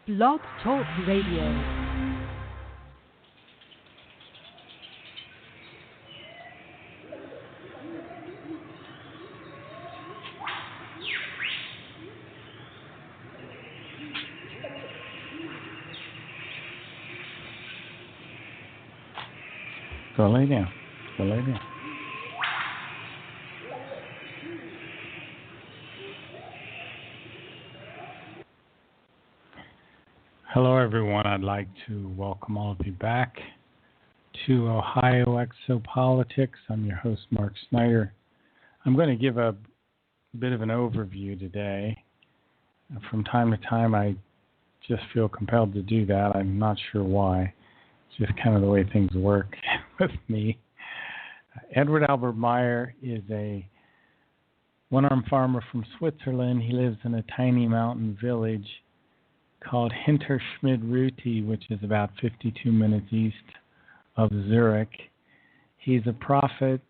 Blog Talk Radio. Go lay down. Go lay down. Hello, everyone. I'd like to welcome all of you back to Ohio Exopolitics. I'm your host, Mark Snyder. I'm going to give a bit of an overview today. From time to time, I just feel compelled to do that. I'm not sure why. It's just kind of the way things work with me. Edward Albert Meyer is a one-armed farmer from Switzerland. He lives in a tiny mountain village called Hinterschmid-Ruti, which is about 52 minutes east of Zurich. He's a prophet.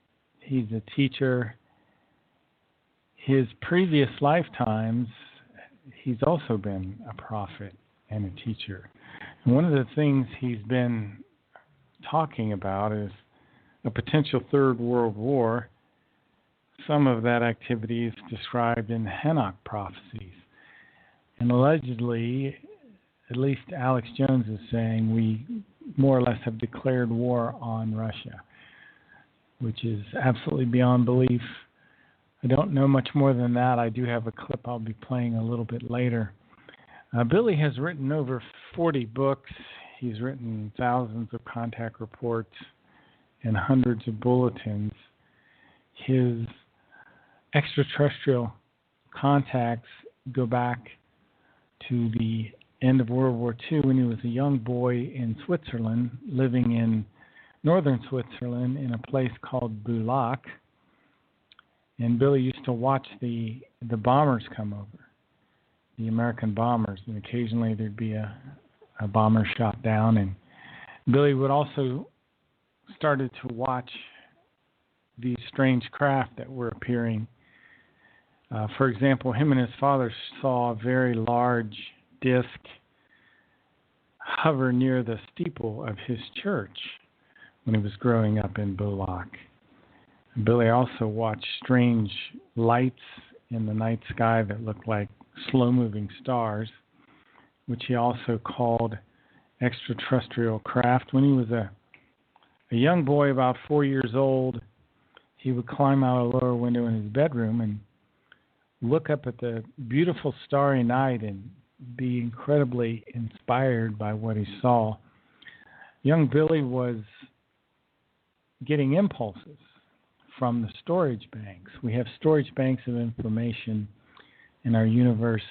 He's a teacher. His previous lifetimes, he's also been a prophet and a teacher. And one of the things he's been talking about is a potential Third World War. Some of that activity is described in the Enoch prophecies. And allegedly, at least Alex Jones is saying, we more or less have declared war on Russia, which is absolutely beyond belief. I don't know much more than that. I do have a clip I'll be playing a little bit later. Billy has written over 40 books. He's written thousands of contact reports and hundreds of bulletins. His extraterrestrial contacts go back to the end of World War II when he was a young boy in Switzerland, living in northern Switzerland in a place called Bulak. And Billy used to watch the bombers come over, the American bombers, and occasionally there'd be a bomber shot down. And Billy would also started to watch these strange craft that were appearing. For example, him and his father saw a very large disc hover near the steeple of his church when he was growing up in Bulak. Billy also watched strange lights in the night sky that looked like slow-moving stars, which he also called extraterrestrial craft. When he was a young boy, about 4 years old, he would climb out a lower window in his bedroom and look up at the beautiful starry night and be incredibly inspired by what he saw. Young Billy was getting impulses from the storage banks. We have storage banks of information in our universe,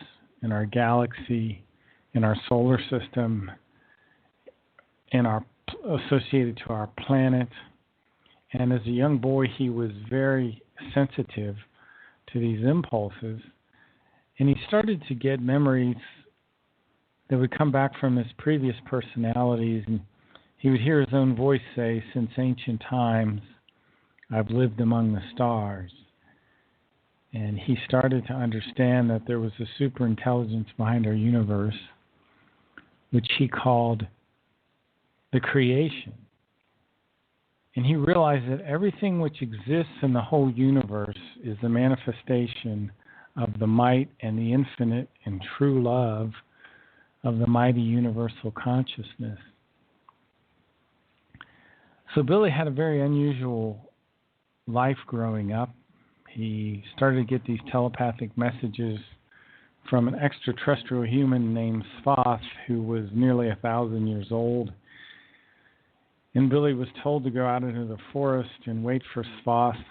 in our galaxy, in our solar system, associated to our planet. And as a young boy, he was very sensitive to these impulses, and he started to get memories that would come back from his previous personalities, and he would hear his own voice say, "Since ancient times, I've lived among the stars." And he started to understand that there was a super intelligence behind our universe, which he called the creation. And he realized that everything which exists in the whole universe is the manifestation of the might and the infinite and true love of the mighty universal consciousness. So Billy had a very unusual life growing up. He started to get these telepathic messages from an extraterrestrial human named Svath, who was nearly 1,000 years old. And Billy was told to go out into the forest and wait for Svath.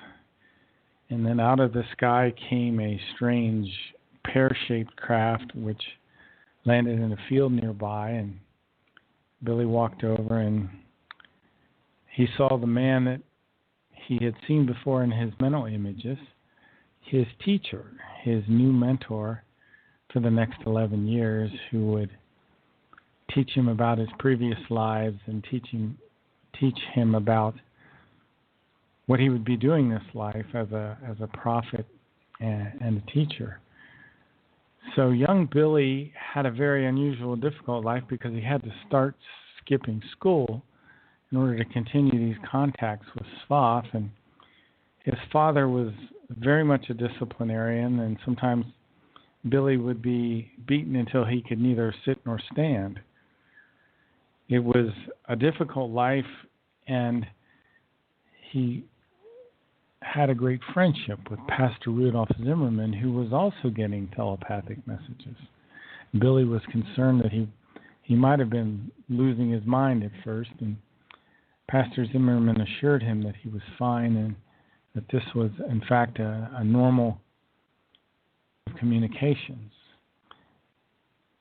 And then out of the sky came a strange pear-shaped craft which landed in a field nearby. And Billy walked over and he saw the man that he had seen before in his mental images, his teacher, his new mentor for the next 11 years, who would teach him about his previous lives and teach him about what he would be doing this life as a prophet and a teacher. So young Billy had a very unusual, difficult life because he had to start skipping school in order to continue these contacts with Svath. And his father was very much a disciplinarian, and sometimes Billy would be beaten until he could neither sit nor stand. It was a difficult life, and he had a great friendship with Pastor Rudolf Zimmerman, who was also getting telepathic messages. Billy was concerned that he might have been losing his mind at first, and Pastor Zimmerman assured him that he was fine and that this was, in fact, a normal communications.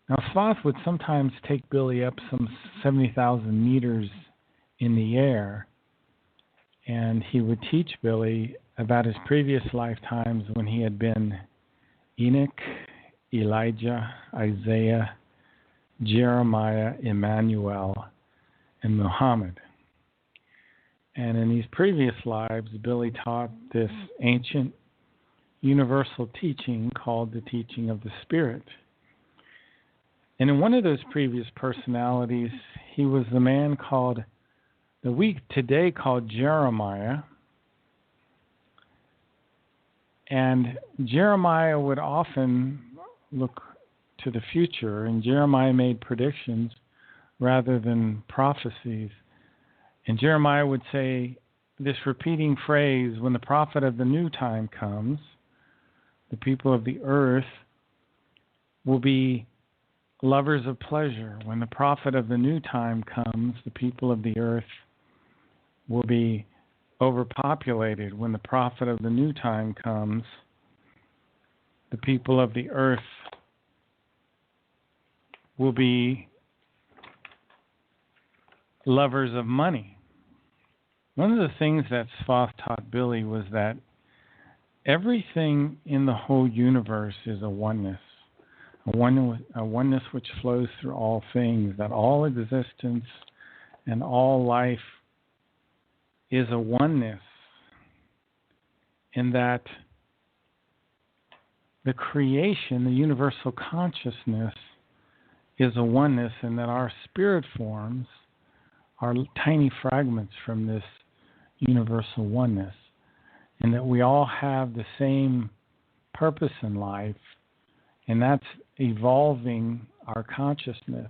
Now, Svath would sometimes take Billy up some 70,000 meters in the air, and he would teach Billy about his previous lifetimes when he had been Enoch, Elijah, Isaiah, Jeremiah, Emmanuel, and Muhammad. And in these previous lives, Billy taught this ancient universal teaching called the teaching of the Spirit. And in one of those previous personalities, he was the man that we today call Jeremiah. And Jeremiah would often look to the future, and Jeremiah made predictions rather than prophecies. And Jeremiah would say this repeating phrase, when the prophet of the new time comes, the people of the earth will be lovers of pleasure. When the prophet of the new time comes, the people of the earth will be overpopulated. When the prophet of the new time comes, the people of the earth will be lovers of money. One of the things that Svath taught Billy was that everything in the whole universe is a oneness which flows through all things, that all existence and all life is a oneness, in that the creation, the universal consciousness, is a oneness, and that our spirit forms are tiny fragments from this universal oneness, and that we all have the same purpose in life, and that's evolving our consciousness.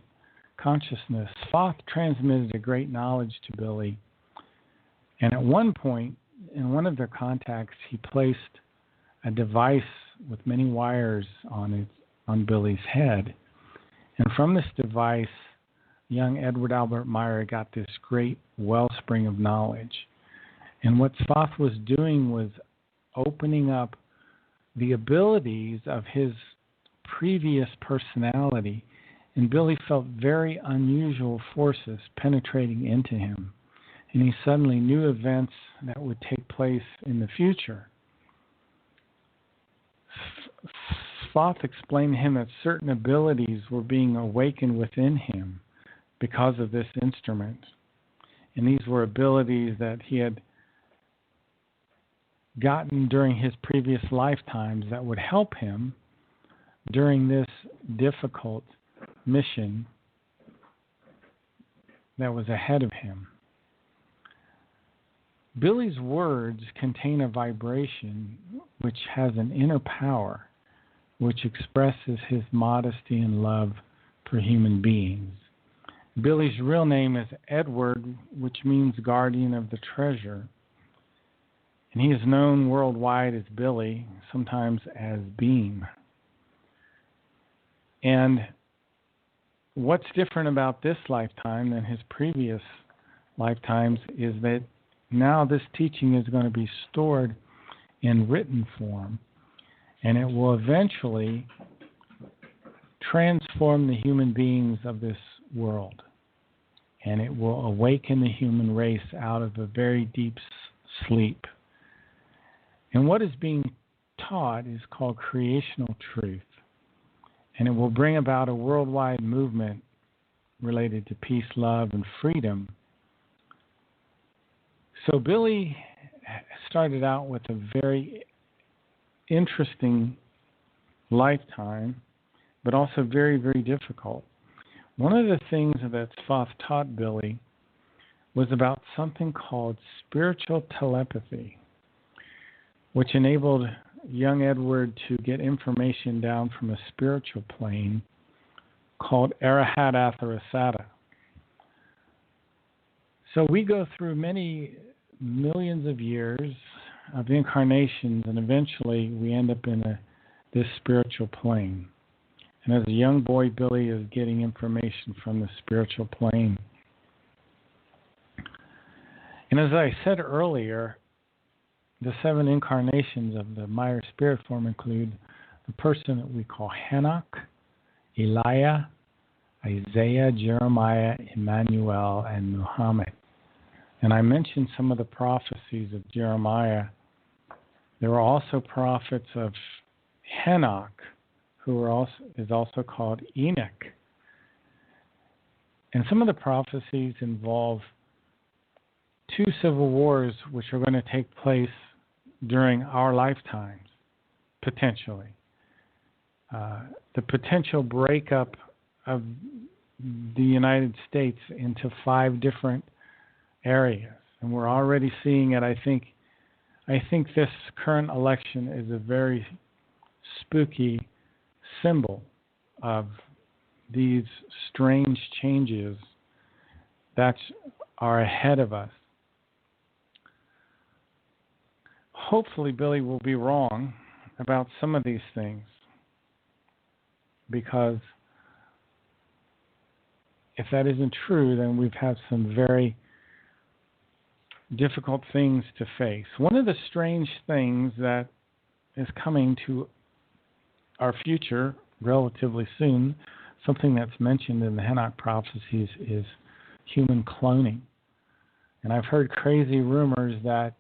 Svath transmitted a great knowledge to Billy, and at one point, in one of their contacts, he placed a device with many wires on Billy's head, and from this device, young Edward Albert Meyer got this great wellspring of knowledge. And what Svath was doing was opening up the abilities of his previous personality, and Billy felt very unusual forces penetrating into him, and he suddenly knew events that would take place in the future. Svath explained to him that certain abilities were being awakened within him because of this instrument, and these were abilities that he had gotten during his previous lifetimes that would help him during this difficult mission that was ahead of him. Billy's words contain a vibration which has an inner power which expresses his modesty and love for human beings. Billy's real name is Edward, which means guardian of the treasure. And he is known worldwide as Billy, sometimes as Beam. And what's different about this lifetime than his previous lifetimes is that now this teaching is going to be stored in written form, and it will eventually transform the human beings of this world, and it will awaken the human race out of a very deep sleep. And what is being taught is called creational truth, and it will bring about a worldwide movement related to peace, love, and freedom. So Billy started out with a very interesting lifetime but also very, very difficult. One of the things that Thoth taught Billy was about something called spiritual telepathy, which enabled young Edward to get information down from a spiritual plane called Arahat Atharasata. So we go through many millions of years of incarnations, and eventually we end up in this spiritual plane. And as a young boy, Billy is getting information from the spiritual plane. And as I said earlier, the 7 incarnations of the Meyer spirit form include the person that we call Henoch, Elijah, Isaiah, Jeremiah, Emmanuel, and Muhammad. And I mentioned some of the prophecies of Jeremiah. There were also prophets of Henoch, who is also called Enoch. And some of the prophecies involve 2 civil wars which are going to take place during our lifetimes, potentially. The potential breakup of the United States into 5 different areas. And we're already seeing it. I think this current election is a very spooky symbol of these strange changes that are ahead of us. Hopefully, Billy will be wrong about some of these things, because if that isn't true, then we've had some very difficult things to face. One of the strange things that is coming to our future relatively soon, something that's mentioned in the Henoch prophecies, is human cloning. And I've heard crazy rumors that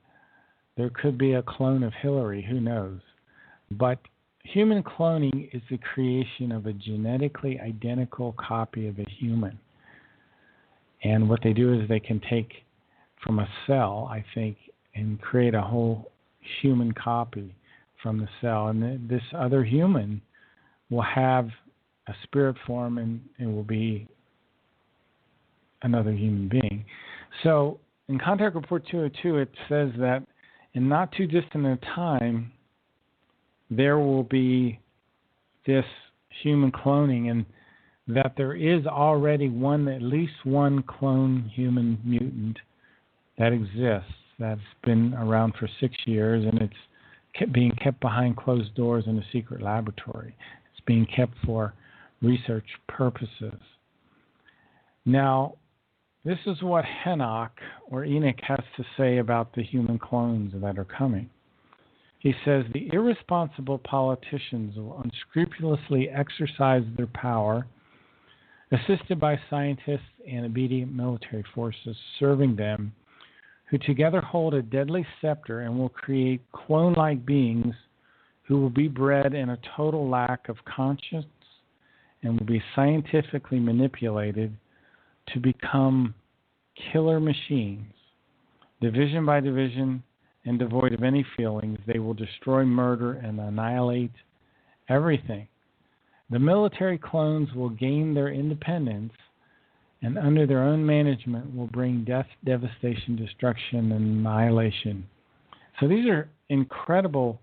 there could be a clone of Hillary, who knows. But human cloning is the creation of a genetically identical copy of a human. And what they do is they can take from a cell, I think, and create a whole human copy from the cell. And this other human will have a spirit form and will be another human being. So in Contact Report 202, it says that in not too distant a time, there will be this human cloning, and that there is already at least one clone human mutant that exists, that's been around for 6 years, and it's being kept behind closed doors in a secret laboratory. It's being kept for research purposes. Now, this is what Henoch or Enoch has to say about the human clones that are coming. He says, the irresponsible politicians will unscrupulously exercise their power, assisted by scientists and obedient military forces serving them, who together hold a deadly scepter and will create clone-like beings who will be bred in a total lack of conscience and will be scientifically manipulated to become killer machines. Division by division and devoid of any feelings, they will destroy, murder, and annihilate everything. The military clones will gain their independence, and under their own management will bring death, devastation, destruction, and annihilation. So these are incredible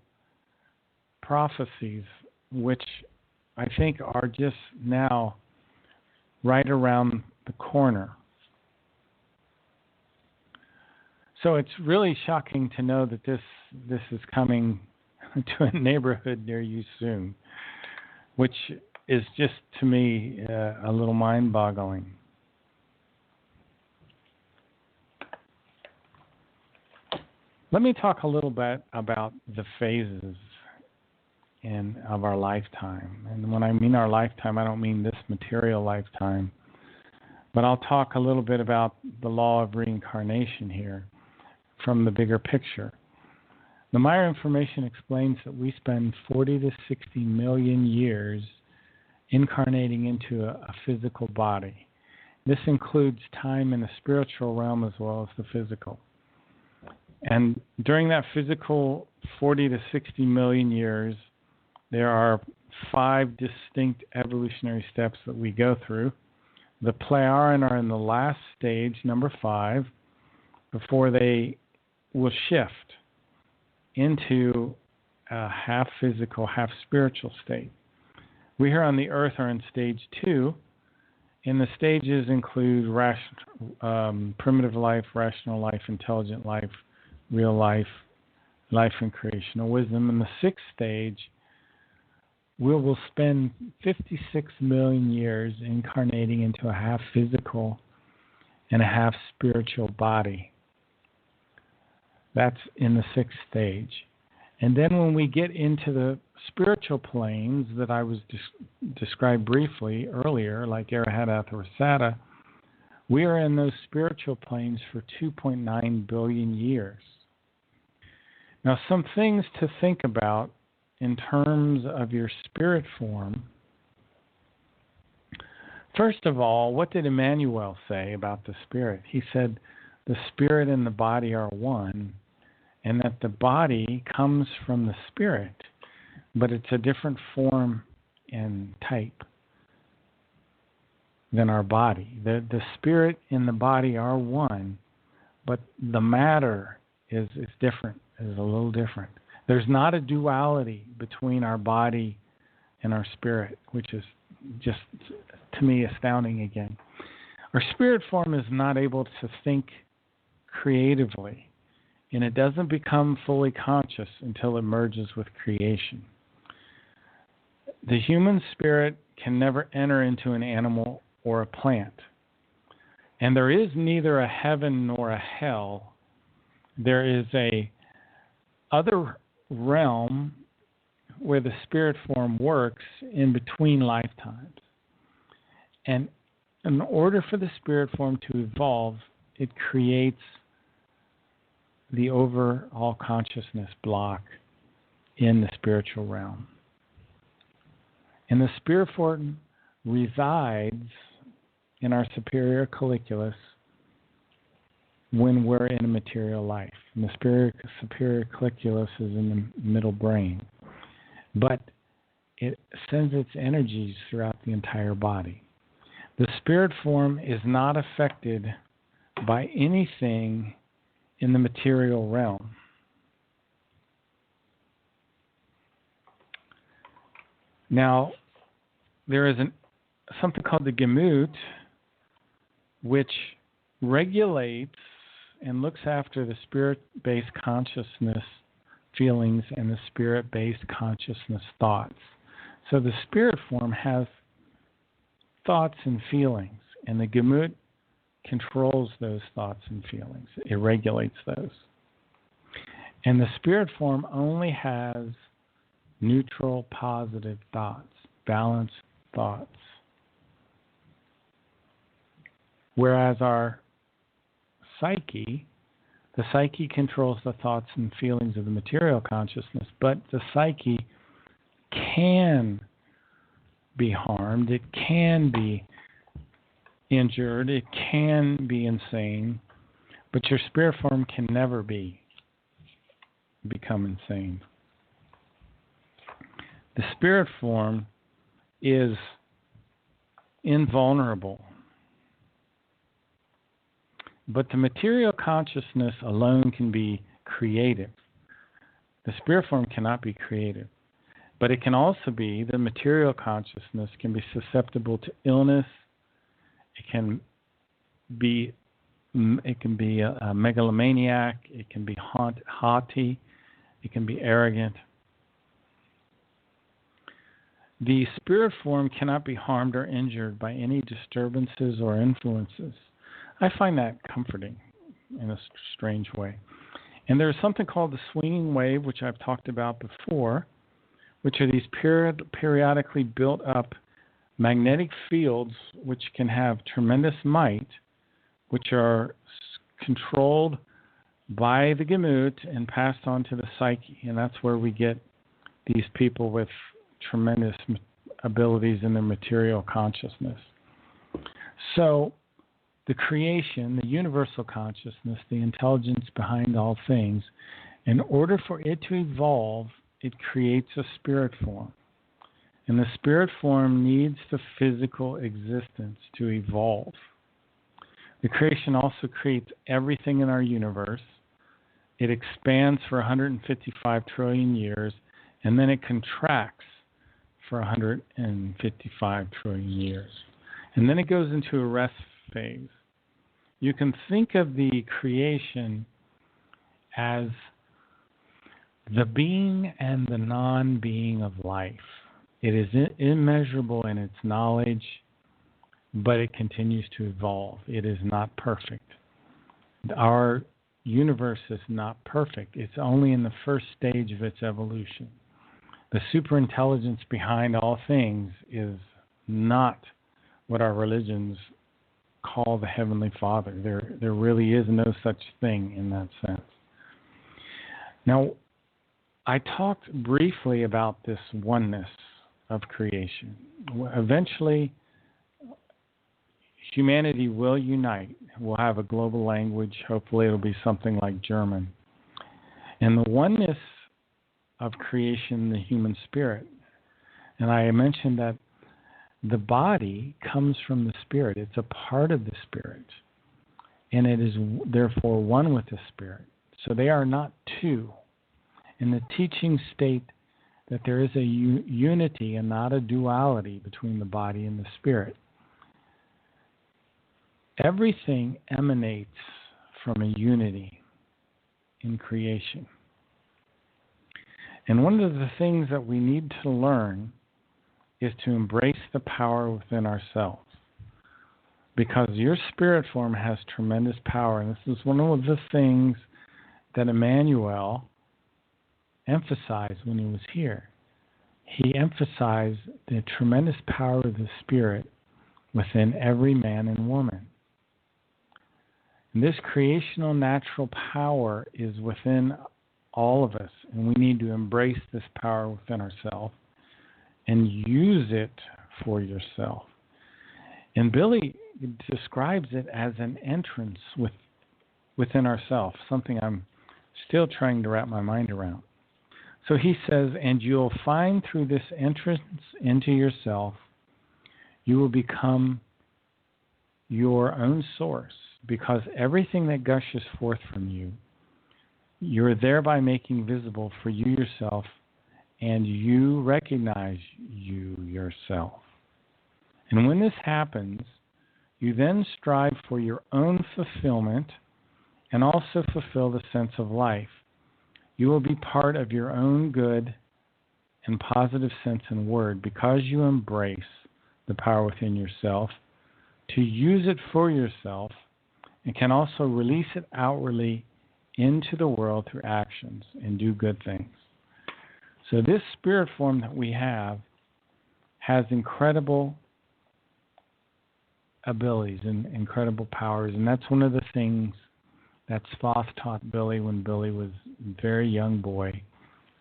prophecies, which I think are just now right around the corner. So it's really shocking to know that this is coming to a neighborhood near you soon, which is just, to me, a little mind-boggling. Let me talk a little bit about the phases of our lifetime. And when I mean our lifetime, I don't mean this material lifetime, but I'll talk a little bit about the law of reincarnation here from the bigger picture. The Meyer information explains that we spend 40 to 60 million years incarnating into a physical body. This includes time in the spiritual realm as well as the physical. And during that physical 40 to 60 million years, there are 5 distinct evolutionary steps that we go through. The Plejaren are in the last stage, number 5, before they will shift into a half physical, half spiritual state. We here on the earth are in stage 2, and the stages include primitive life, rational life, intelligent life, real life, life and creational wisdom. In the 6th stage, we will spend 56 million years incarnating into a half physical and a half spiritual body. That's in the 6th stage. And then when we get into the spiritual planes that I was described briefly earlier, like Arahata or Rasata, we are in those spiritual planes for 2.9 billion years. Now, some things to think about in terms of your spirit form. First of all, what did Emmanuel say about the spirit? He said the spirit and the body are one, and that the body comes from the spirit, but it's a different form and type than our body. The spirit and the body are one, but the matter is different, is a little different. There's not a duality between our body and our spirit, which is just, to me, astounding again. Our spirit form is not able to think creatively, and it doesn't become fully conscious until it merges with creation. The human spirit can never enter into an animal or a plant. And there is neither a heaven nor a hell. There is a other realm where the spirit form works in between lifetimes. And in order for the spirit form to evolve, it creates the overall consciousness block in the spiritual realm. And the spirit form resides in our superior colliculus when we're in a material life. And the superior colliculus is in the middle brain. But it sends its energies throughout the entire body. The spirit form is not affected by anything in the material realm. Now, there is something called the Gemut, which regulates and looks after the spirit-based consciousness feelings and the spirit-based consciousness thoughts. So the spirit form has thoughts and feelings, and the Gemut controls those thoughts and feelings. It regulates those. And the spirit form only has neutral, positive thoughts, balanced thoughts. Whereas our psyche, the psyche controls the thoughts and feelings of the material consciousness, but the psyche can be harmed, it can be injured, it can be insane, but your spirit form can never become insane. The spirit form is invulnerable, but the material consciousness alone can be creative. The spirit form cannot be creative, but it can also be, the material consciousness can be susceptible to illness. It can be a megalomaniac. It can be haughty. It can be arrogant. The spirit form cannot be harmed or injured by any disturbances or influences. I find that comforting in a strange way. And there's something called the swinging wave, which I've talked about before, which are these periodically built up magnetic fields which can have tremendous might, which are controlled by the Gemut and passed on to the psyche. And that's where we get these people with tremendous abilities in their material consciousness. So the creation, the universal consciousness, the intelligence behind all things, in order for it to evolve, it creates a spirit form. And the spirit form needs the physical existence to evolve. The creation also creates everything in our universe. It expands for 155 trillion years, and then it contracts for 155 trillion years. And then it goes into a rest phase. You can think of the creation as the being and the non-being of life. It is immeasurable in its knowledge, but it continues to evolve. It is not perfect. Our universe is not perfect. It's only in the first stage of its evolution. The superintelligence behind all things is not what our religions call the Heavenly Father. There really is no such thing in that sense. Now, I talked briefly about this oneness of creation. Eventually, humanity will unite. We'll have a global language. Hopefully, it'll be something like German. And the oneness of creation, the human spirit. And I mentioned that the body comes from the spirit. It's a part of the spirit. And it is therefore one with the spirit. So they are not two. And the teachings state that there is a unity and not a duality between the body and the spirit. Everything emanates from a unity in creation. And one of the things that we need to learn is to embrace the power within ourselves. Because your spirit form has tremendous power. And this is one of the things that Emmanuel emphasized when he was here. He emphasized the tremendous power of the spirit within every man and woman. And this creational natural power is within all of us, and we need to embrace this power within ourselves and use it for yourself. And Billy describes it as an entrance within ourselves, something I'm still trying to wrap my mind around. So he says, and you'll find through this entrance into yourself, you will become your own source, because everything that gushes forth from you, you're thereby making visible for you yourself, and you recognize you yourself. And when this happens, you then strive for your own fulfillment and also fulfill the sense of life. You will be part of your own good and positive sense and word because you embrace the power within yourself to use it for yourself and can also release it outwardly into the world through actions and do good things. So this spirit form that we have has incredible abilities and incredible powers, and that's one of the things that Thoth taught Billy when Billy was a very young boy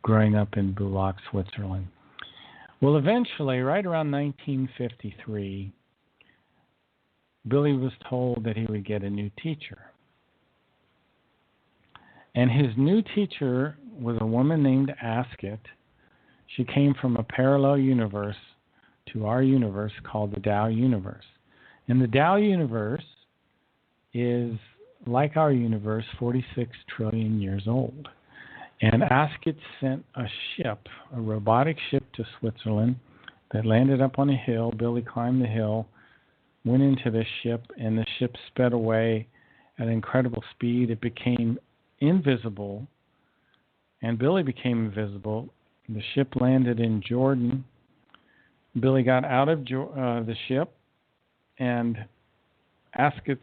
growing up in Bulak, Switzerland. Well, eventually, right around 1953, Billy was told that he would get a new teacher. And his new teacher was a woman named Asket. She came from a parallel universe to our universe called the Tao universe. And the Tao universe is, like our universe, 46 trillion years old. And Asket sent a ship, a robotic ship to Switzerland that landed up on a hill. Billy climbed the hill, went into the ship, and the ship sped away at incredible speed. It became invisible, and Billy became invisible. The ship landed in Jordan. Billy got out of the ship, and Asket's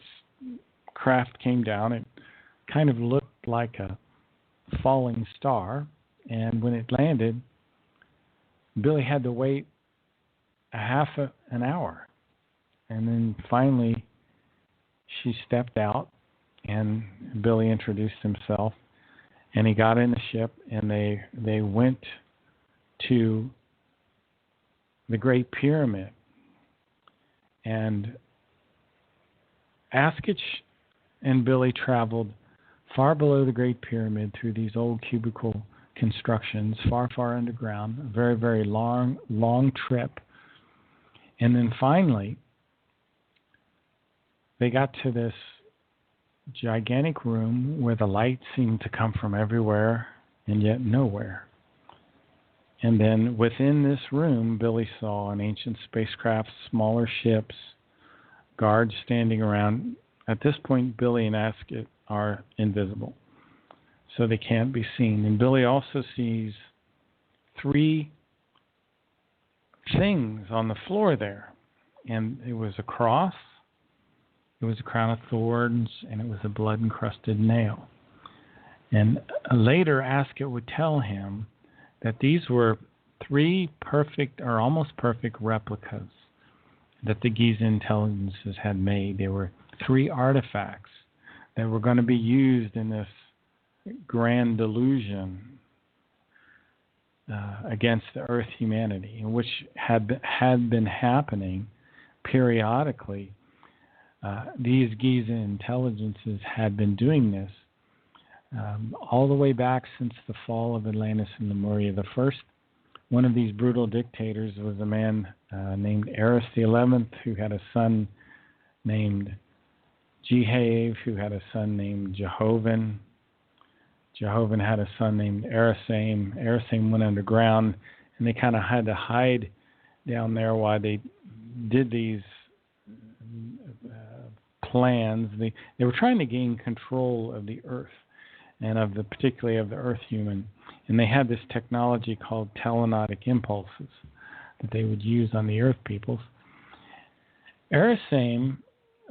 craft came down. It kind of looked like a falling star, and when it landed, Billy had to wait an hour. And then finally, she stepped out, and Billy introduced himself, and he got in the ship, and they went to the Great Pyramid. And Asket and Billy traveled far below the Great Pyramid through these old cubical constructions far, far underground, a very, very long trip. And then finally, they got to this gigantic room where the light seemed to come from everywhere and yet nowhere. And then within this room, Billy saw an ancient spacecraft, smaller ships, guards standing around. At this point, Billy and Asket are invisible, so they can't be seen. And Billy also sees 3 things on the floor there. And it was a cross, it was a crown of thorns, and it was a blood-encrusted nail. And later, Asket would tell him that these were 3 perfect or almost perfect replicas that the Giza intelligences had made. They were 3 artifacts that were going to be used in this grand delusion against the Earth humanity, which had been happening periodically. These Giza intelligences had been doing this all the way back since the fall of Atlantis and Lemuria. The first one of these brutal dictators was a man named Eris the 11th, who had a son named Jehave, who had a son named Jehovan. Jehovan had a son named Erisame. Erisame went underground, and they kind of had to hide down there while they did these plans. They were trying to gain control of the Earth, and particularly of the Earth human. And they had this technology called telenotic impulses that they would use on the Earth peoples. Erisame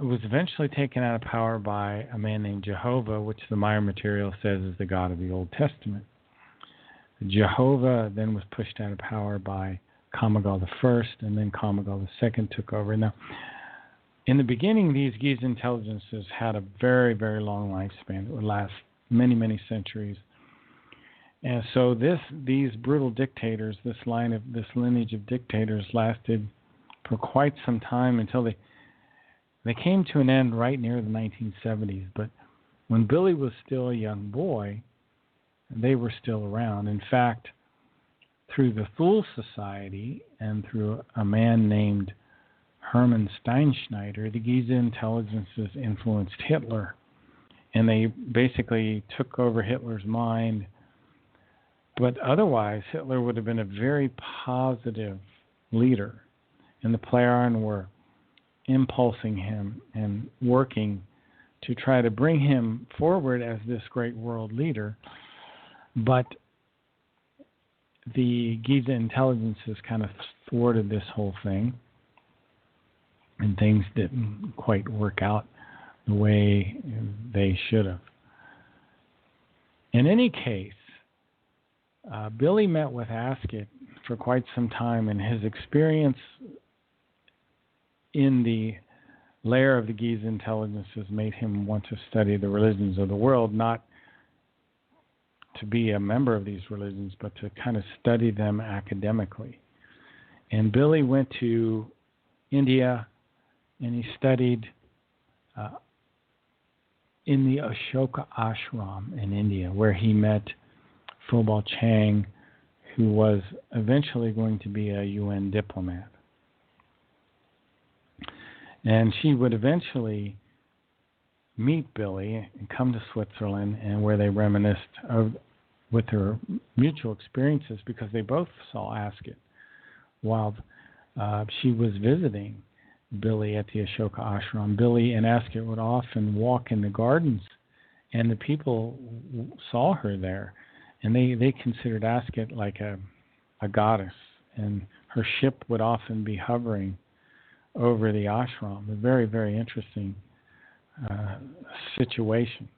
was eventually taken out of power by a man named Jehovah, which the Maya material says is the God of the Old Testament. Jehovah then was pushed out of power by Kamagal I, and then Kamagal II took over. Now, in the beginning, these Giza intelligences had a very, very long lifespan. It would last many, many centuries. And so these brutal dictators, this lineage of dictators lasted for quite some time until they came to an end right near the 1970s. But when Billy was still a young boy, they were still around. In fact, through the Thule Society and through a man named Hermann Steinschneider, the Giza intelligences influenced Hitler. And they basically took over Hitler's mind. But otherwise, Hitler would have been a very positive leader. And the Plejaren were impulsing him and working to try to bring him forward as this great world leader. But the Giza intelligences kind of thwarted this whole thing, and things didn't quite work out the way they should have. In any case, Billy met with Asket for quite some time, and his experience in the lair of the Giza intelligences made him want to study the religions of the world, not to be a member of these religions, but to kind of study them academically. And Billy went to India, and he studied in the Ashoka Ashram in India, where he met Phobal Chang, who was eventually going to be a UN diplomat. And she would eventually meet Billy and come to Switzerland, and where they reminisced with their mutual experiences, because they both saw Asket while she was visiting Billy at the Ashoka Ashram. Billy and Asket would often walk in the gardens, and the people saw her there, and they considered Asket like a goddess, and her ship would often be hovering over the ashram. A very, very interesting situation.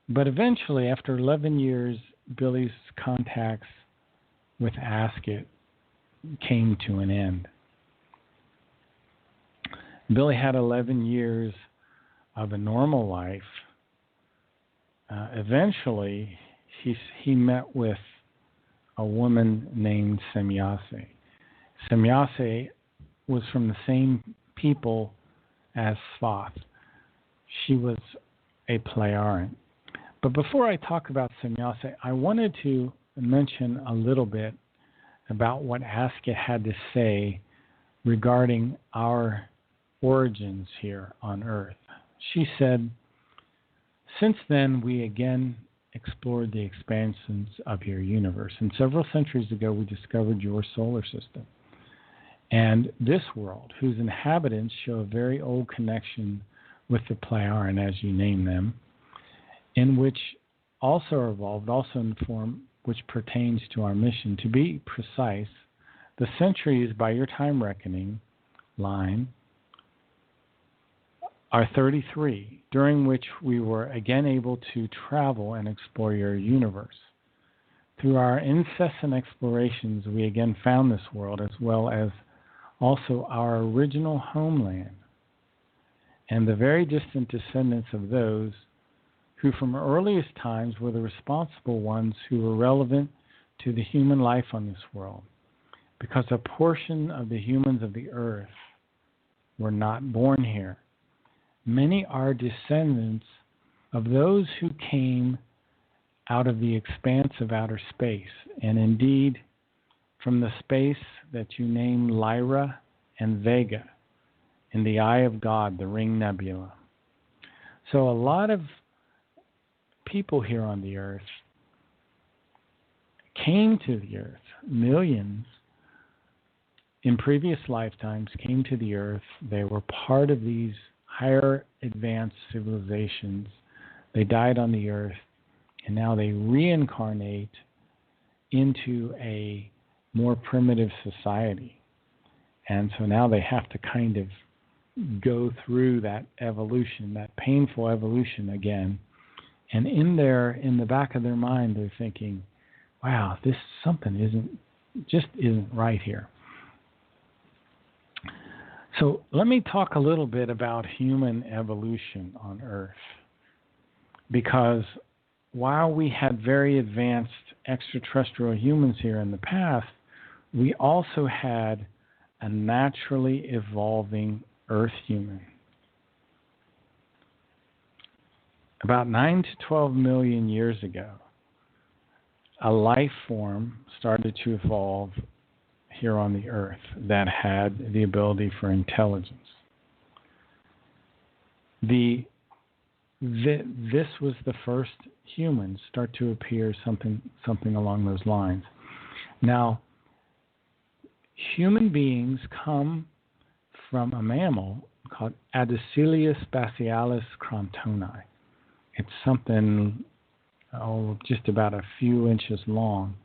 But eventually, after 11 years, Billy's contacts with Asket came to an end. Billy had 11 years of a normal life. Eventually, he met with a woman named Semyase. Semyase was from the same people as Svath. She was a Plejaren. But before I talk about Samyasa, I wanted to mention a little bit about what Aska had to say regarding our origins here on Earth. She said, "Since then, we again explored the expansions of your universe. And several centuries ago, we discovered your solar system and this world, whose inhabitants show a very old connection with the Plejaren, as you name them, in which also are evolved, also in form which pertains to our mission. To be precise, the centuries by your time reckoning line are 33, during which we were again able to travel and explore your universe. Through our incessant explorations, we again found this world as well as also our original homeland and the very distant descendants of those who from earliest times were the responsible ones who were relevant to the human life on this world, because a portion of the humans of the earth were not born here. Many are descendants of those who came out of the expanse of outer space, and indeed from the space that you name Lyra and Vega in the Eye of God, the Ring Nebula. So a lot of people here on the earth came to the earth. Millions in previous lifetimes came to the earth. They were part of these higher advanced civilizations. They died on the earth, and now they reincarnate into a more primitive society. And so now they have to kind of go through that evolution, that painful evolution again. And in the back of their mind, they're thinking, wow, something isn't right here. So let me talk a little bit about human evolution on Earth. Because while we had very advanced extraterrestrial humans here in the past, we also had a naturally evolving Earth human. About 9 to 12 million years ago, a life form started to evolve here on the Earth that had the ability for intelligence. This was the first humans start to appear, something along those lines. Now, human beings come from a mammal called Adicillia spacialis cromptoni. It's something, just about a few inches long.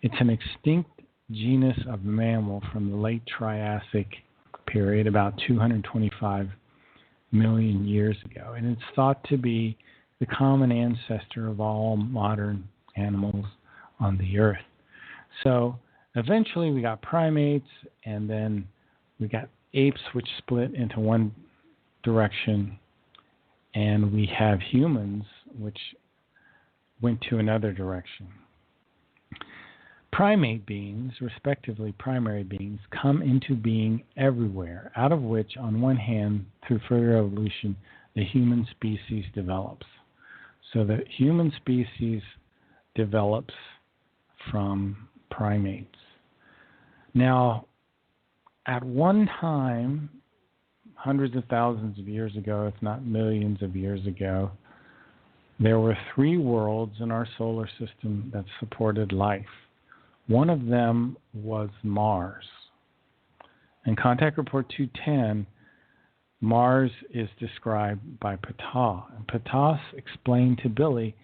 It's an extinct genus of mammal from the late Triassic period, about 225 million years ago. And it's thought to be the common ancestor of all modern animals on the earth. So eventually we got primates, and then we got apes, which split into one direction, and we have humans, which went to another direction. Primate beings, respectively primary beings, come into being everywhere, out of which, on one hand, through further evolution, the human species develops. So the human species develops from primates. Now, at one time, hundreds of thousands of years ago, if not millions of years ago, there were 3 worlds in our solar system that supported life. One of them was Mars. In Contact Report 210, Mars is described by Ptah. And Ptah explained to Billy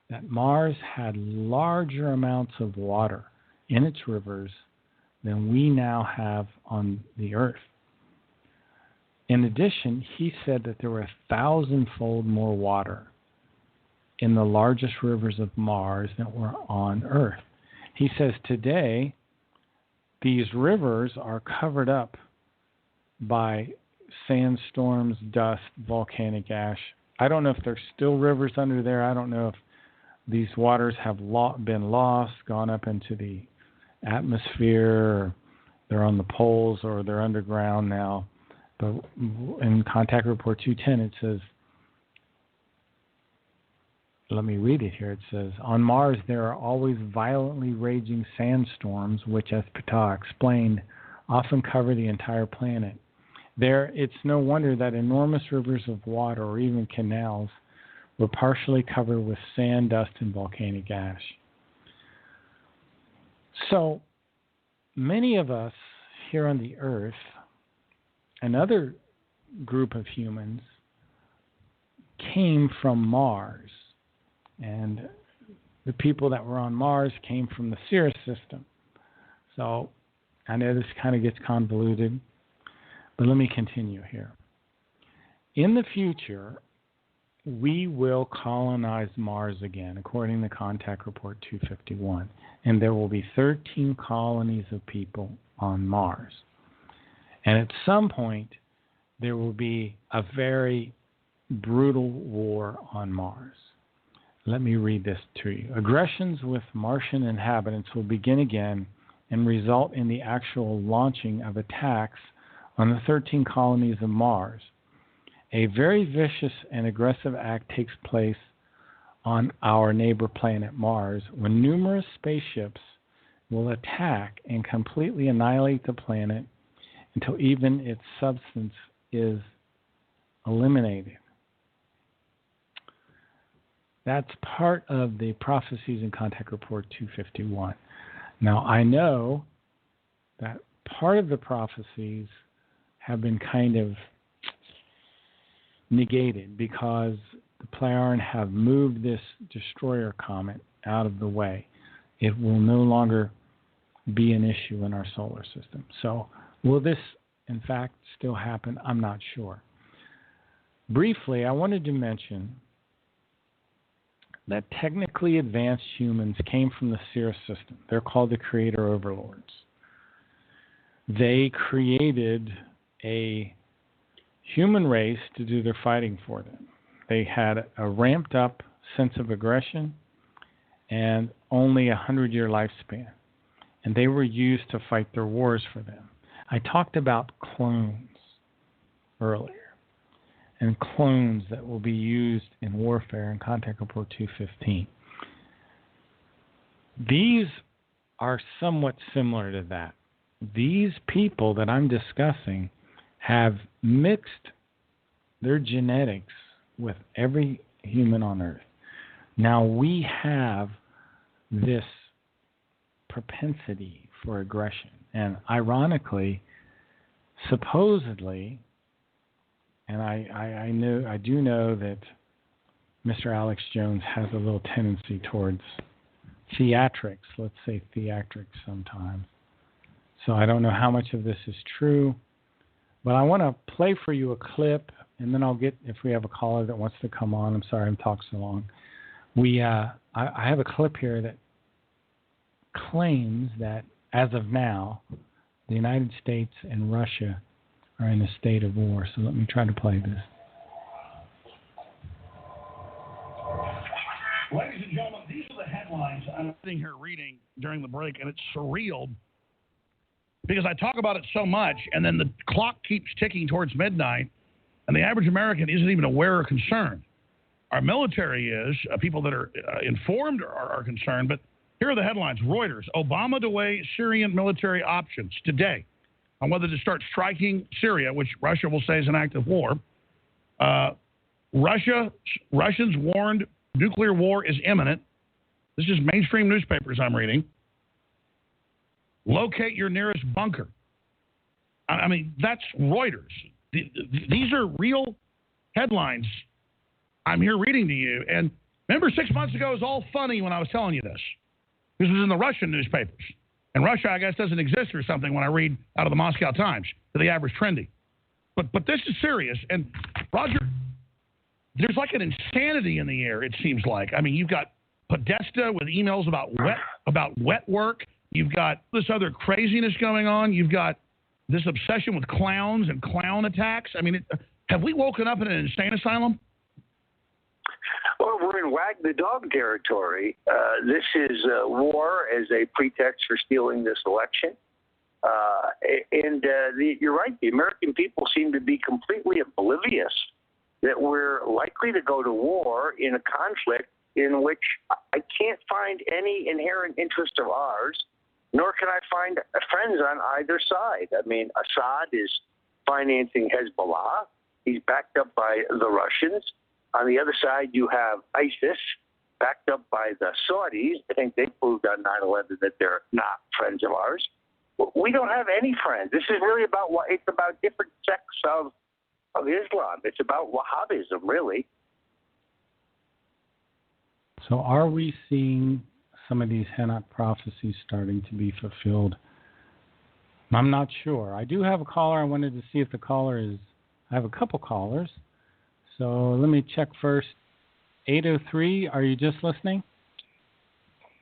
that Mars had larger amounts of water in its rivers than we now have on the Earth. In addition, he said that there were 1,000-fold more water in the largest rivers of Mars than were on Earth. He says today these rivers are covered up by sandstorms, dust, volcanic ash. I don't know if there's still rivers under there. I don't know if these waters have been lost, gone up into the atmosphere, or they're on the poles, or they're underground now. But in Contact Report 210, it says let me read it here. It says, on Mars there are always violently raging sandstorms, which, as Ptah explained, often cover the entire planet. There, it's no wonder that enormous rivers of water, or even canals, were partially covered with sand, dust, and volcanic ash. So, many of us here on the Earth, another group of humans, came from Mars. And the people that were on Mars came from the Sirius system. So I know this kind of gets convoluted, but let me continue here. In the future, we will colonize Mars again, according to Contact Report 251. And there will be 13 colonies of people on Mars. And at some point, there will be a very brutal war on Mars. Let me read this to you. Aggressions with Martian inhabitants will begin again and result in the actual launching of attacks on the 13 colonies of Mars. A very vicious and aggressive act takes place on our neighbor planet Mars when numerous spaceships will attack and completely annihilate the planet until even its substance is eliminated. That's part of the prophecies in Contact Report 251. Now, I know that part of the prophecies have been kind of negated because the Plejaren have moved this destroyer comet out of the way. It will no longer be an issue in our solar system. So, will this, in fact, still happen? I'm not sure. Briefly, I wanted to mention that technically advanced humans came from the Sirius system. They're called the creator overlords. They created a human race to do their fighting for them. They had a ramped up sense of aggression and only 100-year lifespan. And they were used to fight their wars for them. I talked about clones earlier, and clones that will be used in warfare in Contact Report 215. These are somewhat similar to that. These people that I'm discussing have mixed their genetics with every human on Earth. Now we have this propensity for aggression. And ironically, supposedly, and I do know that Mr. Alex Jones has a little tendency towards theatrics, let's say theatrics sometimes. So I don't know how much of this is true, but I want to play for you a clip, and then I'll get, if we have a caller that wants to come on. I'm sorry I'm talking so long. I have a clip here that claims that as of now, the United States and Russia are in a state of war. So let me try to play this. Ladies and gentlemen, these are the headlines I'm sitting here reading during the break, and it's surreal because I talk about it so much, and then the clock keeps ticking towards midnight, and the average American isn't even aware or concerned. Our military is, people that are informed are concerned, but here are the headlines. Reuters, Obama to weigh Syrian military options today on whether to start striking Syria, which Russia will say is an act of war. Russians warned nuclear war is imminent. This is mainstream newspapers I'm reading. Locate your nearest bunker. I mean, that's Reuters. These are real headlines I'm here reading to you. And remember, 6 months ago, it was all funny when I was telling you this. This was in the Russian newspapers. And Russia, I guess, doesn't exist or something when I read out of the Moscow Times to the average trendy. But this is serious. And, Roger, there's like an insanity in the air, it seems like. I mean, you've got Podesta with emails about wet work. You've got this other craziness going on. You've got this obsession with clowns and clown attacks. I mean, have we woken up in an insane asylum? Well, we're in wag the dog territory. This is war as a pretext for stealing this election. You're right. The American people seem to be completely oblivious that we're likely to go to war in a conflict in which I can't find any inherent interest of ours, nor can I find friends on either side. I mean, Assad is financing Hezbollah. He's backed up by the Russians. On the other side, you have ISIS, backed up by the Saudis. I think they proved on 9/11 that they're not friends of ours. We don't have any friends. This is really about it's about different sects of Islam. It's about Wahhabism, really. So are we seeing some of these Hanok prophecies starting to be fulfilled? I'm not sure. I do have a caller. I wanted to see if the caller is... I have a couple callers. So let me check first. 803, are you just listening?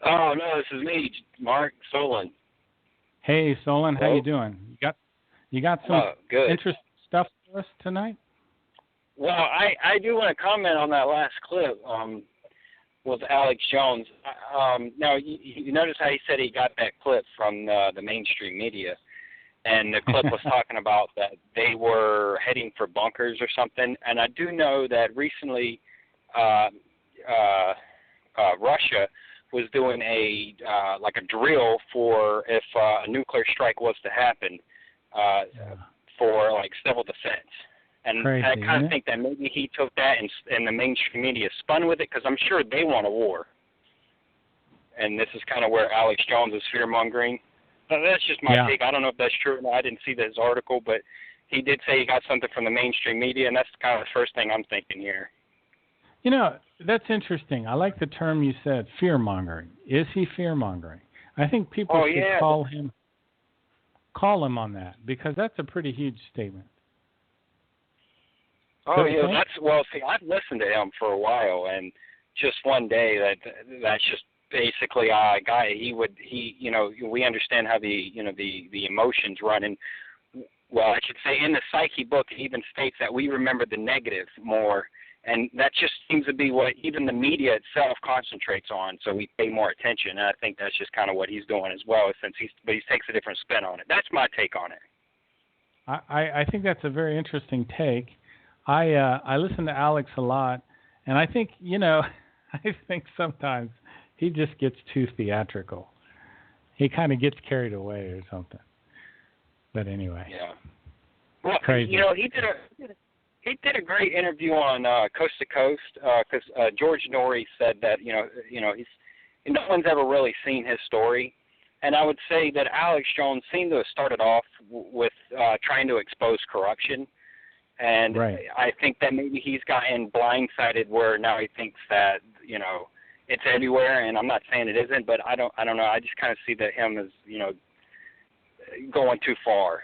Oh, no, this is me, Mark Solon. Hey, Solon, how you doing? You got some interesting stuff for us tonight? Well, I do want to comment on that last clip with Alex Jones. Now, you notice how he said he got that clip from the mainstream media, and the clip was talking about that they were heading for bunkers or something. And I do know that recently Russia was doing a drill for if a nuclear strike was to happen for like civil defense. And crazy, I kind of think that maybe he took that and the mainstream media spun with it, because I'm sure they want a war. And this is kind of where Alex Jones is fear-mongering. That's just my take. I don't know if that's true or not. I didn't see this article, but he did say he got something from the mainstream media, and that's kind of the first thing I'm thinking here. You know, that's interesting. I like the term you said, fear-mongering. Is he fear-mongering? I think people should call him on that, because that's a pretty huge statement. Oh, yeah, I've listened to him for a while, and just one day that's just basically a guy. We understand how the emotions run, and well, I should say in the Psyche book, it even states that we remember the negative more, and that just seems to be what even the media itself concentrates on. So we pay more attention, and I think that's just kind of what he's doing as well. But he takes a different spin on it. That's my take on it. I think that's a very interesting take. I listen to Alex a lot, and I think, I think sometimes he just gets too theatrical. He kind of gets carried away or something. But anyway. Yeah. Well, crazy. He did a great interview on Coast to Coast, because George Norrie said that no one's ever really seen his story, and I would say that Alex Jones seemed to have started off with trying to expose corruption. And I think that maybe he's gotten blindsided where now he thinks that, it's everywhere, and I'm not saying it isn't, but I don't know. I just kind of see that him as, going too far.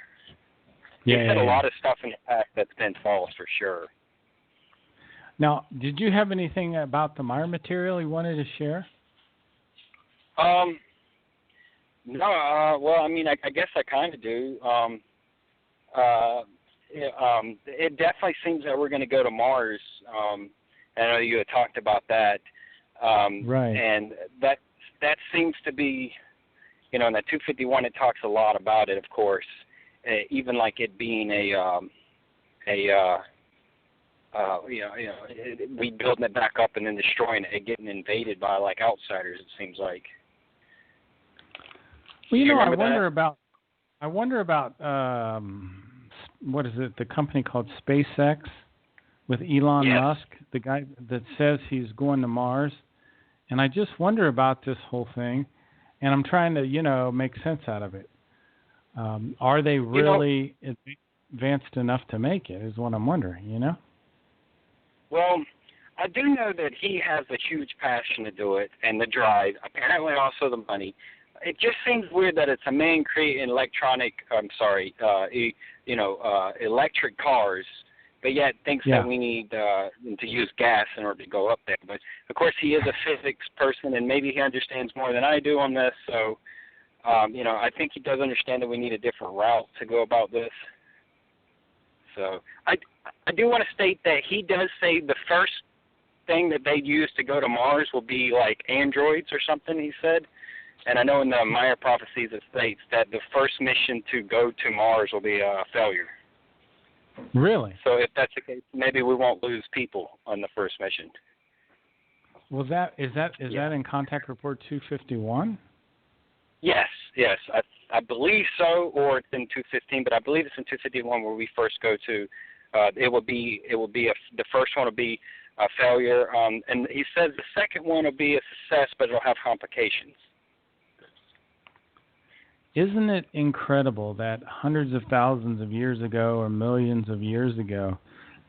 He said a lot of stuff in the past that's been false for sure. Now, did you have anything about the Meyer material you wanted to share? No, well, I mean, I guess I kind of do. It definitely seems that we're going to go to Mars. I know you had talked about that. And that seems to be, in that 251, it talks a lot about it, of course, even like it being rebuilding it back up and then destroying it, getting invaded by like outsiders, it seems like. Well, I wonder about what is it, the company called SpaceX with Elon Musk, the guy that says he's going to Mars. And I just wonder about this whole thing, and I'm trying to, make sense out of it. Are they really advanced enough to make it is what I'm wondering, Well, I do know that he has a huge passion to do it and the drive, apparently also the money. It just seems weird that it's a man creating electric cars, but yet thinks that we need to use gas in order to go up there. But, of course, he is a physics person, and maybe he understands more than I do on this. So, I think he does understand that we need a different route to go about this. So I do want to state that he does say the first thing that they use to go to Mars will be like androids or something, he said. And I know in the Maya prophecies it states that the first mission to go to Mars will be a failure. Really? So if that's the case, maybe we won't lose people on the first mission. Well, is that in Contact Report 251? Yes. I believe so, or it's in 215, but I believe it's in 251 where we first go to. The first one will be a failure, and he says the second one will be a success, but it'll have complications. Isn't it incredible that hundreds of thousands of years ago or millions of years ago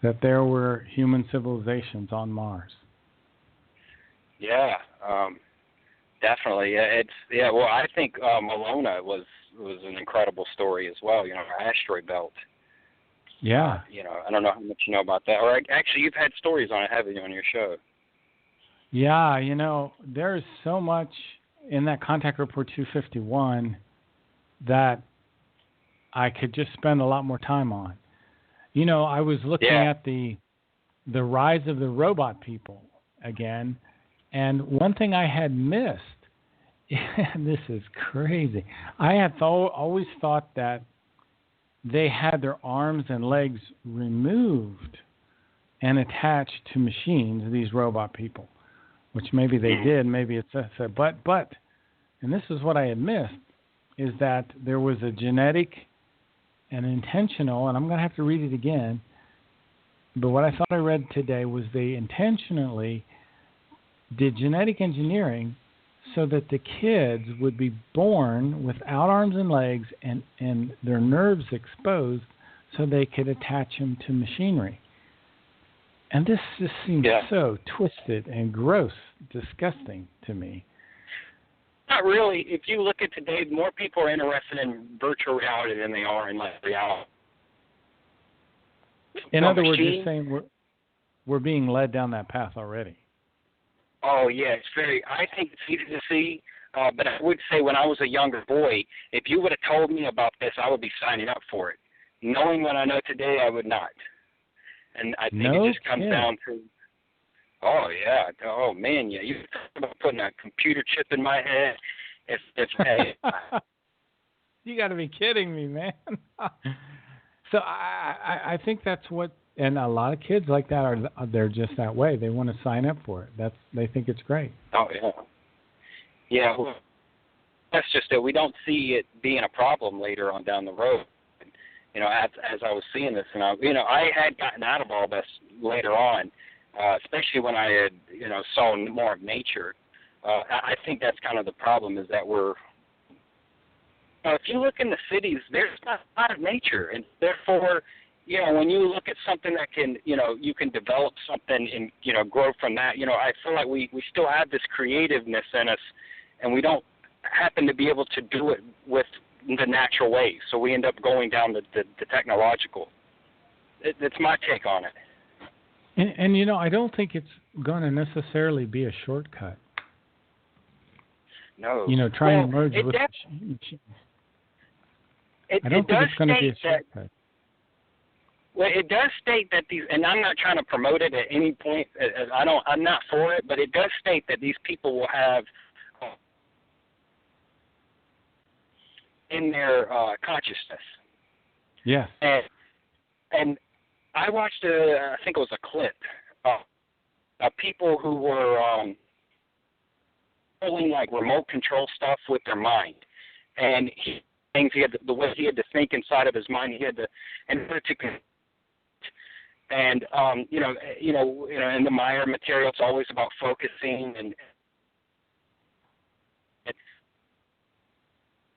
that there were human civilizations on Mars? Yeah, definitely. Well, I think Malona was an incredible story as well. Our asteroid belt. Yeah. I don't know how much you know about that. Or actually, you've had stories on it, haven't you, on your show? Yeah, there's so much in that Contact Report 251 that I could just spend a lot more time on. I was looking at the rise of the robot people again, and one thing I had missed, and this is crazy, I had always thought that they had their arms and legs removed and attached to machines, these robot people, which maybe they did, maybe it's but, and this is what I had missed, is that there was a genetic and intentional, and I'm going to have to read it again, but what I thought I read today was they intentionally did genetic engineering so that the kids would be born without arms and legs and their nerves exposed so they could attach them to machinery. And this just seems so twisted and gross, disgusting to me. Not really. If you look at today, more people are interested in virtual reality than they are in reality. In other words, you're saying we're being led down that path already. Oh, yeah, I think it's easy to see, but I would say when I was a younger boy, if you would have told me about this, I would be signing up for it. Knowing what I know today, I would not. And I think it just comes down to, oh, man, you talk about putting a computer chip in my head. You got to be kidding me, man. So I think that's what. And a lot of kids like that they're just that way. They want to sign up for it. They think it's great. Oh yeah. Yeah, well, that's just it. We don't see it being a problem later on down the road. As I was seeing this, and I had gotten out of all this later on, especially when I had saw more of nature. I think that's kind of the problem, is that we're. If you look in the cities, there's not a lot of nature, and therefore. When you look at something that can, you can develop something and, grow from that, I feel like we still have this creativeness in us, and we don't happen to be able to do it with the natural way. So we end up going down the technological. It's my take on it. And I don't think it's going to necessarily be a shortcut. No. Trying to merge with machines. I don't think it's going to be a shortcut. Well, it does state that these, and I'm not trying to promote it at any point. I'm not for it, but it does state that these people will have in their consciousness. Yes. And I watched I think it was a clip of people who were pulling like remote control stuff with their mind, and the way he had to think inside of his mind, he had to, in order to. And in the Meyer material, it's always about focusing. And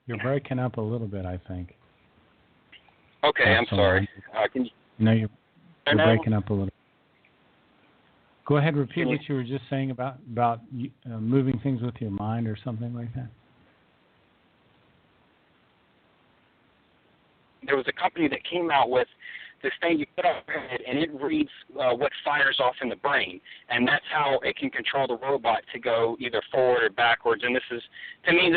you're breaking up a little bit, I think. Okay, I'm sorry. Can you? You're breaking up a little. Go ahead, repeat what you were just saying about moving things with your mind or something like that. There was a company that came out with this thing you put on your head, and it reads what fires off in the brain, and that's how it can control the robot to go either forward or backwards. And this is, to me,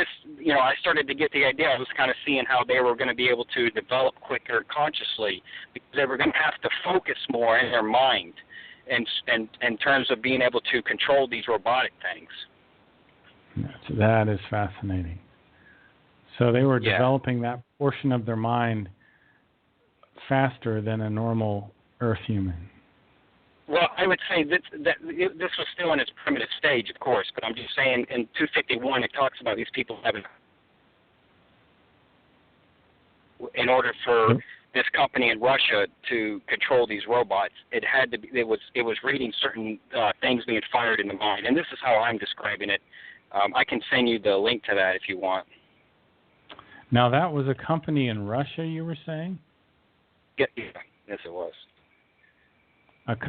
I started to get the idea. I was kind of seeing how they were going to be able to develop quicker consciously, because they were going to have to focus more in their mind, and in terms of being able to control these robotic things. That is fascinating. So they were developing that portion of their mind faster than a normal Earth human. Well, I would say that this was still in its primitive stage, of course, but I'm just saying in 251 it talks about these people having, in order for this company in Russia to control these robots, it had to be, it was reading certain things being fired in the mind, and this is how I'm describing it. I can send you the link to that if you want. Now, that was a company in Russia, you were saying? Yeah, yes, it was.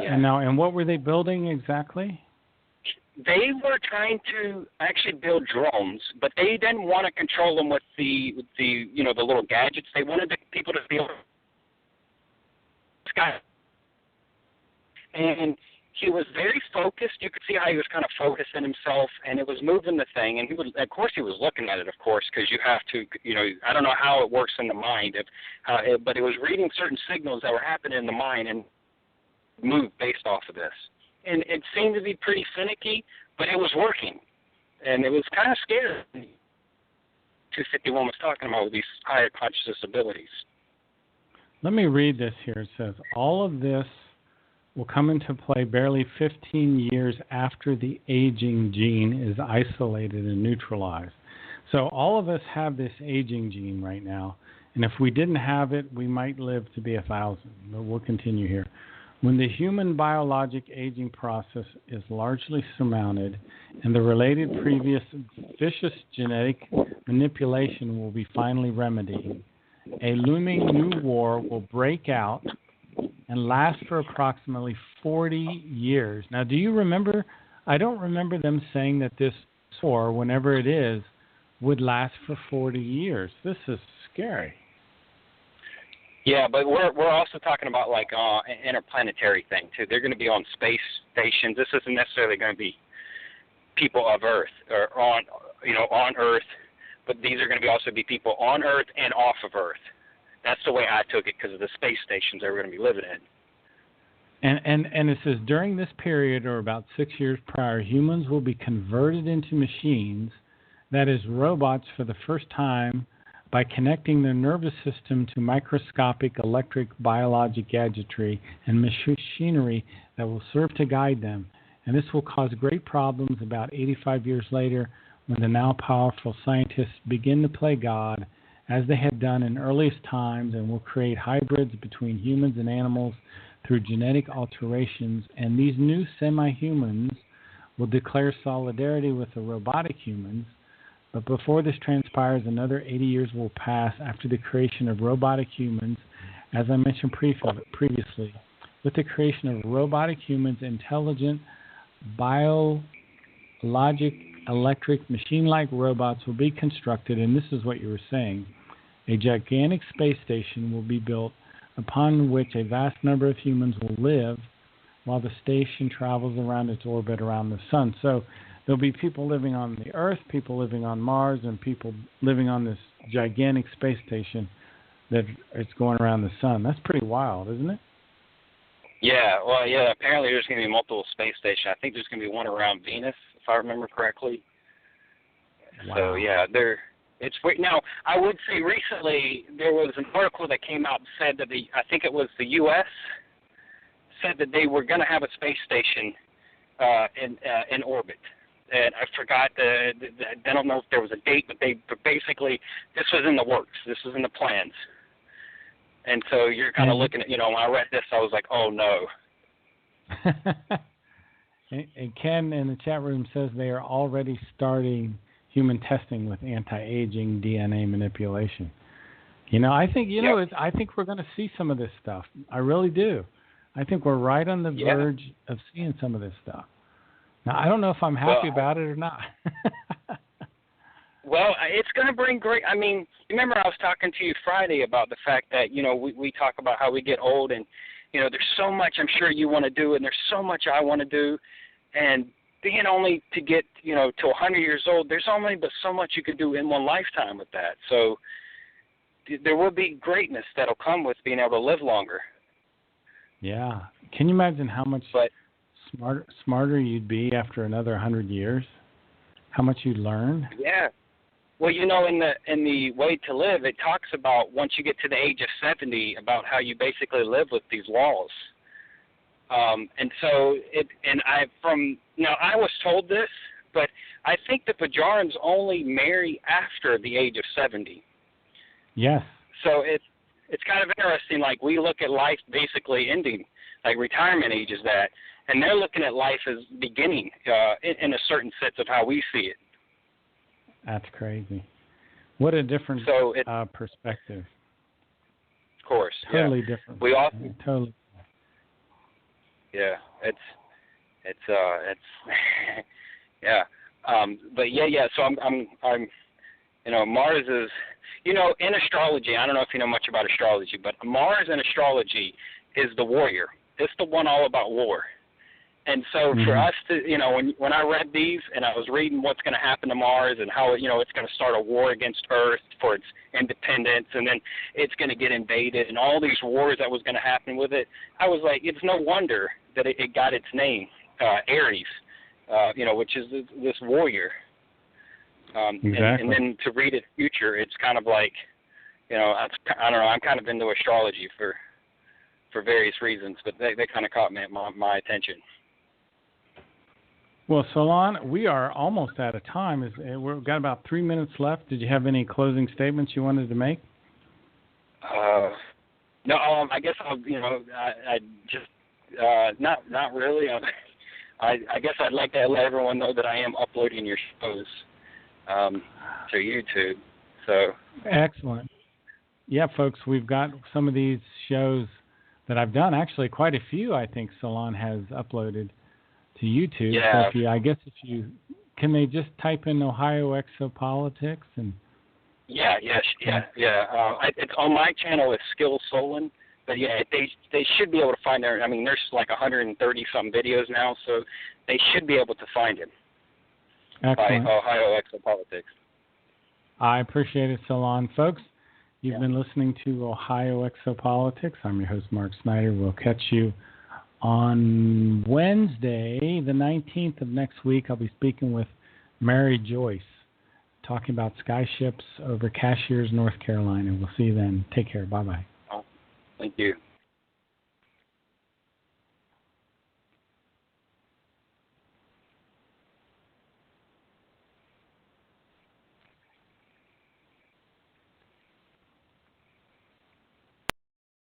Yeah. Now, and what were they building exactly? They were trying to actually build drones, but they didn't want to control them with the the little gadgets. They wanted the people to be able to sky. And he was very focused. You could see how he was kind of focusing himself, and it was moving the thing. And he was, of course, he was looking at it, of course, because you have to, I don't know how it works in the mind, but it was reading certain signals that were happening in the mind and moved based off of this. And it seemed to be pretty finicky, but it was working. And it was kind of scary. 251 was talking about these higher consciousness abilities. Let me read this here. It says, all of this will come into play barely 15 years after the aging gene is isolated and neutralized. So all of us have this aging gene right now. And if we didn't have it, we might live to be 1,000. But we'll continue here. When the human biologic aging process is largely surmounted and the related previous vicious genetic manipulation will be finally remedied, a looming new war will break out and last for approximately 40 years. Now, do you remember? I don't remember them saying that this war, whenever it is, would last for 40 years. This is scary. Yeah, but we're also talking about like an interplanetary thing too. They're going to be on space stations. This isn't necessarily going to be people of Earth or on Earth, but these are going to also be people on Earth and off of Earth. That's the way I took it because of the space stations they were going to be living in. And it says during this period, or about 6 years prior, humans will be converted into machines, that is, robots for the first time, by connecting their nervous system to microscopic electric biologic gadgetry and machinery that will serve to guide them. And this will cause great problems about 85 years later when the now powerful scientists begin to play God, as they have done in earliest times, and will create hybrids between humans and animals through genetic alterations. And these new semi-humans will declare solidarity with the robotic humans. But before this transpires, another 80 years will pass after the creation of robotic humans, as I mentioned previously. With the creation of robotic humans, intelligent, biologic, electric, machine-like robots will be constructed, and this is what you were saying. A gigantic space station will be built upon which a vast number of humans will live while the station travels around its orbit around the sun. So there'll be people living on the Earth, people living on Mars, and people living on this gigantic space station that it's going around the sun. That's pretty wild, isn't it? Yeah, well, yeah, apparently there's going to be multiple space stations. I think there's going to be one around Venus, if I remember correctly. Wow. So, yeah, it's weird. Now, I would say recently there was an article that came out and said that I think it was the U.S., said that they were going to have a space station in orbit. And I forgot, I don't know if there was a date, but basically this was in the works. This was in the plans. And so you're kind of looking at, when I read this, I was like, oh, no. And Ken in the chat room says they are already starting human testing with anti-aging DNA manipulation. I think, I think we're going to see some of this stuff. I really do. I think we're right on the verge of seeing some of this stuff. Now, I don't know if I'm happy about it or not. Well, it's going to bring great. I mean, remember I was talking to you Friday about the fact that, we talk about how we get old and, there's so much I'm sure you want to do and there's so much I want to do. And being only to get, to 100 years old, there's only but so much you could do in one lifetime with that. So there will be greatness that'll come with being able to live longer. Yeah. Can you imagine how much smarter you'd be after another 100 years? How much you'd learn? Yeah. Well, in the Way to Live, it talks about once you get to the age of 70, about how you basically live with these laws. And so I was told this, but I think the Bajarans only marry after the age of 70. Yes. So it's kind of interesting. Like, we look at life basically ending, like retirement age is that, and they're looking at life as beginning in a certain sense of how we see it. That's crazy. What a different perspective. Of course. Totally different. We all totally. Yeah, it's yeah. But yeah. So I'm Mars is, in astrology. I don't know if you know much about astrology, but Mars in astrology is the warrior. It's the one all about war. And so for us to, when I read these and I was reading what's going to happen to Mars and how, it's going to start a war against Earth for its independence, and then it's going to get invaded and all these wars that was going to happen with it, I was like, it's no wonder that it got its name, Aries, which is this warrior. Exactly. And then to read its future, it's kind of like, I don't know, I'm kind of into astrology for various reasons, but they kind of caught my attention. Well, Solon, we are almost out of time. We've got about 3 minutes left. Did you have any closing statements you wanted to make? No, I guess I just not really. I guess I'd like to let everyone know that I am uploading your shows to YouTube. So excellent. Yeah, folks, we've got some of these shows that I've done. Actually, quite a few. I think Solon has uploaded to YouTube. Yeah. So can they just type in Ohio Exopolitics and? Yeah. It's on my channel. It's Skill Solon, but yeah, they should be able to find there. I mean, there's like 130 some videos now, so they should be able to find it. Excellent. By Ohio Exopolitics. I appreciate it, Solon. Folks, you've been listening to Ohio Exopolitics. I'm your host, Mark Snyder. We'll catch you on Wednesday, the 19th of next week. I'll be speaking with Mary Joyce, talking about skyships over Cashiers, North Carolina. We'll see you then. Take care. Bye-bye. Thank you.